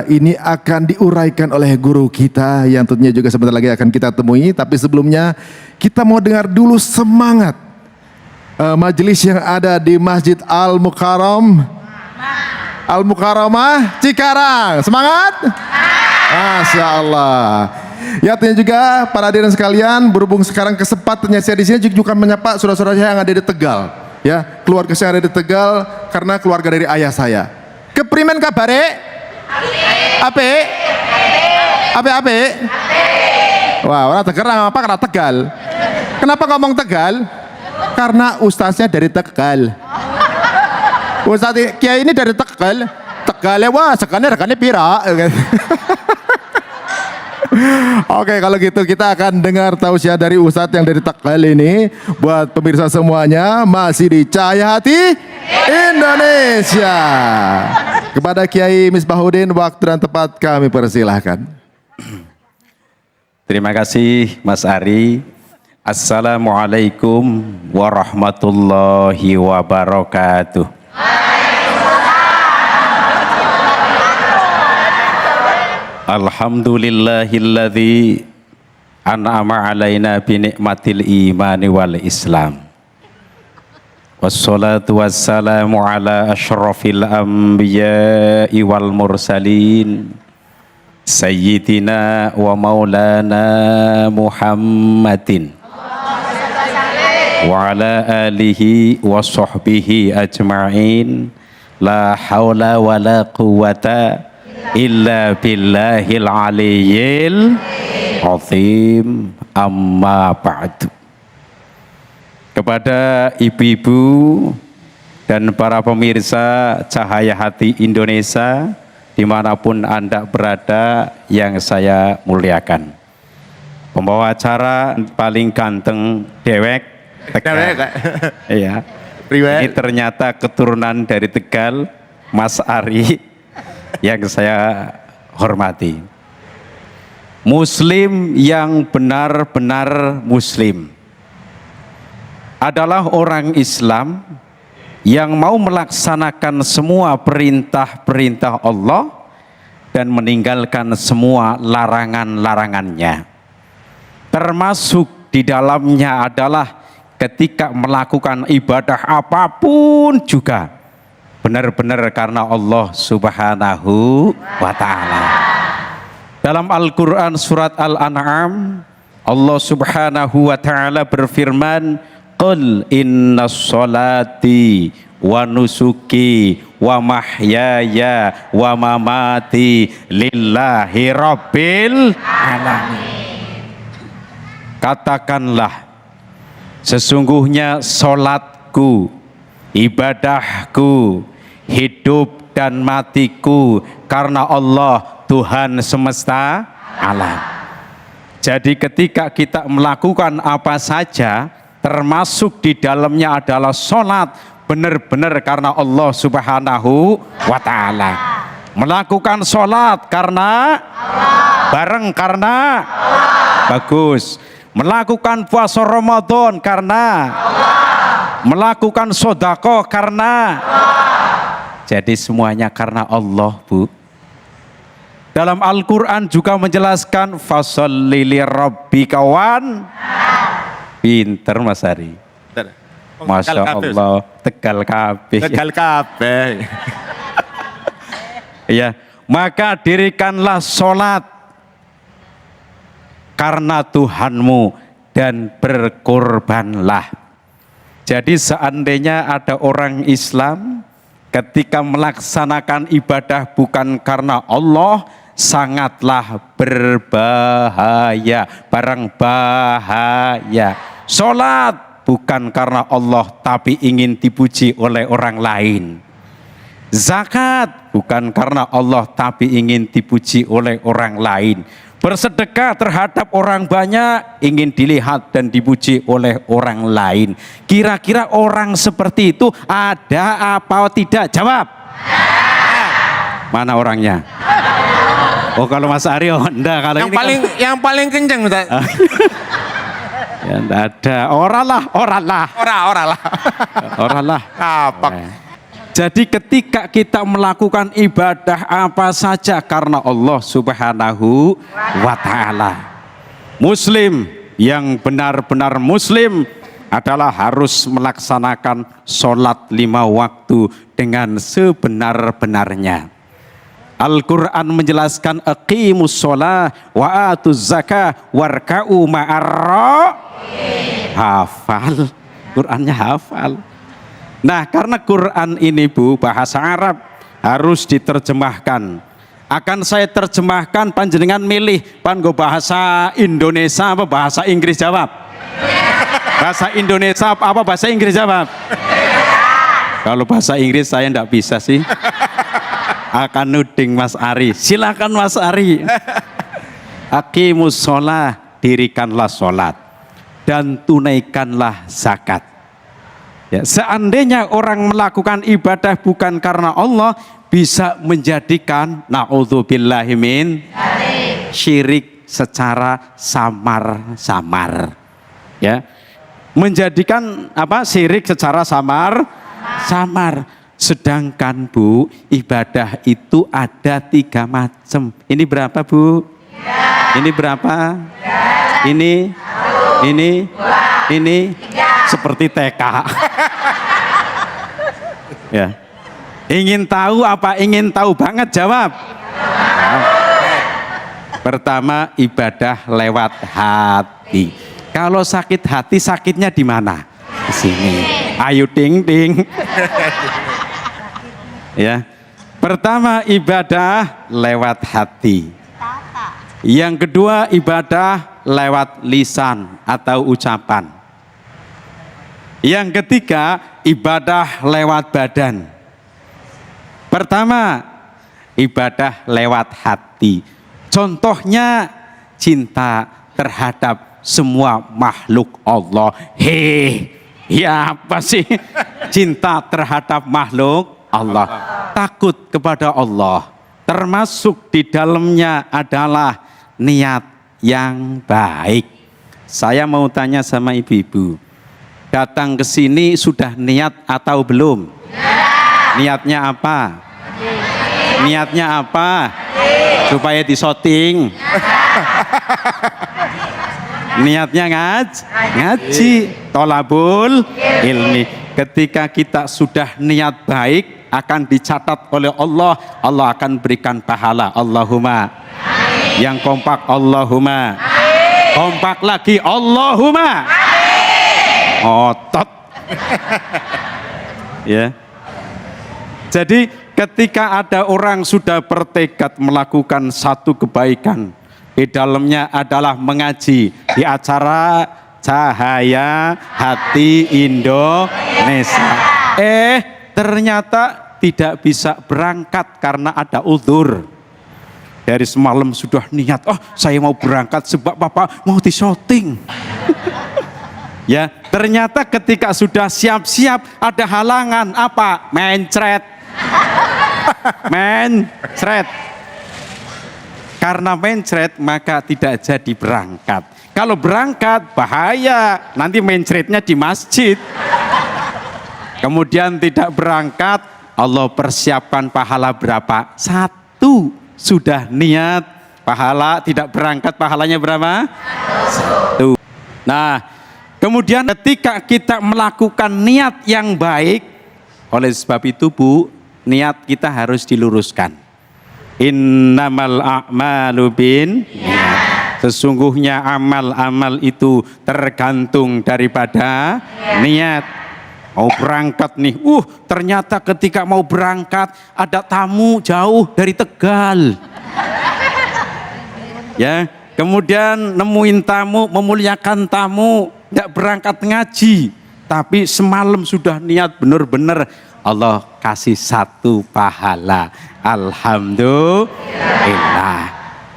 ini akan diuraikan oleh guru kita yang tentunya juga sebentar lagi akan kita temui. Tapi sebelumnya kita mau dengar dulu semangat majelis yang ada di Masjid Al-Mukarramah Cikarang. Semangat! Masya Allah. Ya, tentunya juga para hadirin sekalian, berhubung sekarang kesempatannya saya di sini juga menyapa saudara-saudara saya yang ada di Tegal. Ya, keluarga saya yang ada di Tegal karena keluarga dari ayah saya. Keprimen kabare? Ape? Ape? Wah, orang Tegal apa karena Tegal? Kenapa ngomong Tegal? Karena ustaznya dari Tegal. Ustaz Kiai ini dari Tegal. Tegal, wah rekannya pira. Oke, kalau gitu kita akan dengar tausiah dari Ustadz yang dari Tegal ini. Buat pemirsa semuanya, masih di Cahaya Hati Indonesia. Kepada Kiai Misbahuddin, waktu dan tempat kami persilahkan. Terima kasih Mas Ari. Assalamualaikum warahmatullahi wabarakatuh. Alhamdulillahilladzi an'ama alaina bi ni'matil imani wal islam. Wassalatu wassalamu ala asyrafil anbiya'i wal mursalin sayyidina wa maulana Muhammadin wa ala alihi wa sahbihi ajma'in. La haula wa la quwata illa billahil aliyyil azim, amma ba'du. Kepada ibu-ibu dan para pemirsa Cahaya Hati Indonesia dimanapun Anda berada yang saya muliakan, pembawa acara paling ganteng dewek Tegal. Iya, ini ternyata keturunan dari Tegal, Mas Ari yang saya hormati. Muslim yang benar-benar muslim adalah orang Islam yang mau melaksanakan semua perintah-perintah Allah dan meninggalkan semua larangan-larangannya. Termasuk di dalamnya adalah ketika melakukan ibadah apapun juga benar-benar karena Allah Subhanahu wa ta'ala. Dalam Al-Quran surat Al-An'am, Allah Subhanahu wa ta'ala berfirman, Qul inna sholati wa nusuki wa mahyaya wa mamati lillahi rabbil alamin. Katakanlah, sesungguhnya sholatku, ibadahku, hidup dan matiku karena Allah Tuhan semesta alam. Jadi ketika kita melakukan apa saja, termasuk di dalamnya adalah sholat, benar-benar karena Allah Subhanahu wa ta'ala. Melakukan sholat karena Allah. Bareng karena Allah. Bagus. Melakukan puasa Ramadan karena Allah. Melakukan sodako karena Allah. Jadi semuanya karena Allah, Bu. Dalam Al-Quran juga menjelaskan fasholli lirabbika wan. Pinter Mas Ari. Masya Allah, Tegal kabeh. Tegal kabeh. Ya, maka dirikanlah sholat karena Tuhanmu dan berkorbanlah. Jadi seandainya ada orang Islam ketika melaksanakan ibadah bukan karena Allah, sangatlah berbahaya, barang bahaya. Sholat bukan karena Allah tapi ingin dipuji oleh orang lain. Zakat bukan karena Allah tapi ingin dipuji oleh orang lain. Bersedekah terhadap orang banyak ingin dilihat dan dipuji oleh orang lain. Kira-kira orang seperti itu ada apa tidak? Jawab. Mana orangnya? Oh, kalau Mas Aryo enggak, kalau yang ini paling kan... yang paling kenceng Ustaz. Ya enggak ada. Orang lah. Ora lah. Apa? Jadi ketika kita melakukan ibadah apa saja karena Allah Subhanahu wa Ta'ala, Muslim yang benar-benar Muslim adalah harus melaksanakan sholat 5 waktu dengan sebenar-benarnya. Al-Quran menjelaskan aqimus sholah wa atuz zakah warka'u ma'arra. Hafal, Qurannya hafal. Nah, karena Quran ini Bu bahasa Arab harus diterjemahkan. Akan saya terjemahkan, panjenengan milih panggo bahasa Indonesia apa bahasa Inggris, jawab. Bahasa Indonesia apa bahasa Inggris, jawab. Kalau bahasa Inggris saya enggak bisa sih. Akan nuding Mas Ari. Silakan Mas Ari. Aqimus sholah, dirikanlah sholat dan tunaikanlah zakat. Ya, seandainya orang melakukan ibadah bukan karena Allah, bisa menjadikan naudzubillahi min syirik secara samar-samar. Ya, menjadikan apa? Syirik secara samar-samar. Sedangkan Bu, ibadah itu ada 3 macam. Ini berapa Bu? Ini berapa? Ini seperti TK. Ya. Ingin tahu apa? Ingin tahu banget, jawab. Pertama, ibadah lewat hati. Kalau sakit hati, sakitnya di mana? Di sini. Ayo ding ding. Ya. Pertama, ibadah lewat hati. Yang kedua, ibadah lewat lisan atau ucapan. Yang ketiga, ibadah lewat badan. Pertama, ibadah lewat hati. Contohnya cinta terhadap semua makhluk Allah. Ya apa sih? Cinta terhadap makhluk Allah. Takut kepada Allah. Termasuk di dalamnya adalah niat yang baik. Saya mau tanya sama ibu-ibu, datang ke sini sudah niat atau belum? Niatnya apa? Niatnya apa? Supaya disoting. Niatnya ngaji, tolabul ilmi. Ketika kita sudah niat baik, akan dicatat oleh Allah. Allah akan berikan pahala. Allahumma. Yang kompak Allahumma. Kompak lagi Allahumma. Otot. Ya. Jadi ketika ada orang sudah bertekad melakukan satu kebaikan, di dalamnya adalah mengaji di acara Cahaya Hati Indonesia. Ternyata tidak bisa berangkat karena ada uzur. Dari semalam sudah niat, oh saya mau berangkat sebab Bapak mau di-syuting. Ya, ternyata ketika sudah siap-siap ada halangan, apa? Mencret. Mencret. Karena mencret maka tidak jadi berangkat. Kalau berangkat bahaya, nanti mencretnya di masjid. Kemudian tidak berangkat, Allah persiapkan pahala berapa? 1. Sudah niat, pahala tidak berangkat, pahalanya berapa? 1. Nah, kemudian ketika kita melakukan niat yang baik, oleh sebab itu Bu, niat kita harus diluruskan. Innamal a'malu bin niat. Sesungguhnya amal-amal itu tergantung daripada niat. Mau berangkat nih, ternyata ketika mau berangkat ada tamu jauh dari Tegal. Ya, kemudian nemuin tamu, memuliakan tamu, tidak berangkat ngaji, tapi semalam sudah niat benar-benar, Allah kasih 1 pahala. Alhamdulillah.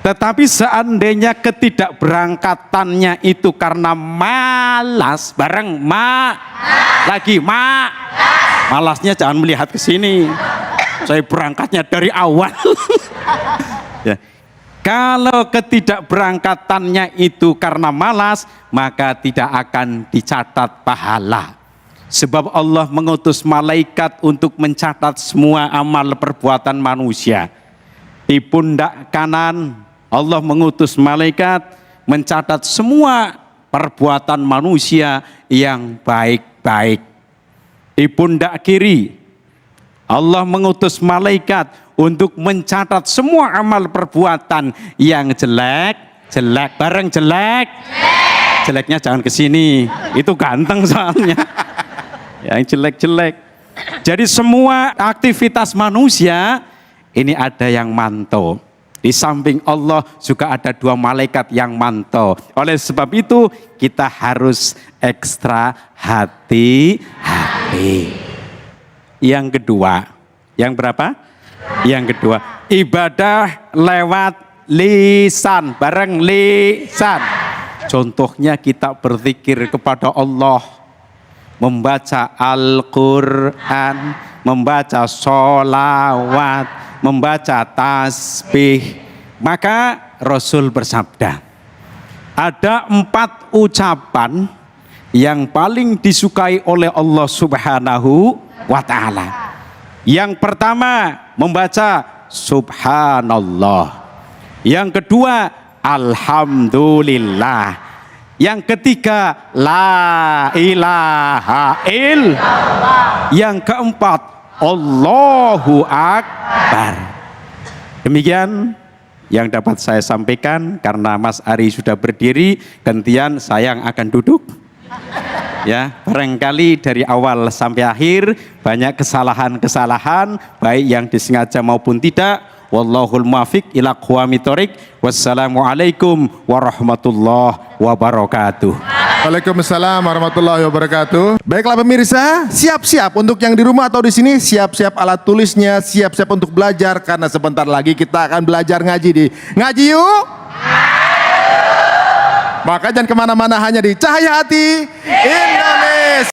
Tetapi seandainya ketidakberangkatannya itu karena malas, bareng malasnya jangan melihat ke sini. Saya berangkatnya dari awal. Ya. Kalau ketidakberangkatannya itu karena malas, maka tidak akan dicatat pahala. Sebab Allah mengutus malaikat untuk mencatat semua amal perbuatan manusia. Di pundak kanan Allah mengutus malaikat mencatat semua perbuatan manusia yang baik-baik. Di pundak kiri Allah mengutus malaikat untuk mencatat semua amal perbuatan yang jelek, bareng jelek. Jeleknya jangan ke sini, itu ganteng soalnya. Yang jelek-jelek. Jadi semua aktivitas manusia ini ada yang mantau. Di samping Allah juga ada 2 malaikat yang mantau. Oleh sebab itu kita harus ekstra hati-hati. Yang kedua, yang berapa? Yang kedua, ibadah lewat lisan, bareng lisan. Contohnya kita berzikir kepada Allah, membaca Al-Quran, membaca sholawat, membaca tasbih. Maka Rasul bersabda, ada 4 ucapan yang paling disukai oleh Allah Subhanahu wa ta'ala. Yang pertama membaca Subhanallah. Yang kedua Alhamdulillah. Yang ketiga La ilaha illallah. Yang keempat Allahu Akbar. Demikian yang dapat saya sampaikan. Karena Mas Ari sudah berdiri, gantian saya yang akan duduk. Ya, barangkali dari awal sampai akhir banyak kesalahan-kesalahan, baik yang disengaja maupun tidak. Wallahul muwaffiq ila aqwamit thoriq. Wassalamualaikum warahmatullahi wabarakatuh. Waalaikumsalam warahmatullahi wabarakatuh. Baiklah pemirsa, siap-siap untuk yang di rumah atau di sini, siap-siap alat tulisnya, siap-siap untuk belajar karena sebentar lagi kita akan belajar ngaji di Ngaji Yuk. Maka jangan kemana-mana, hanya di Cahaya Hati Indonesia.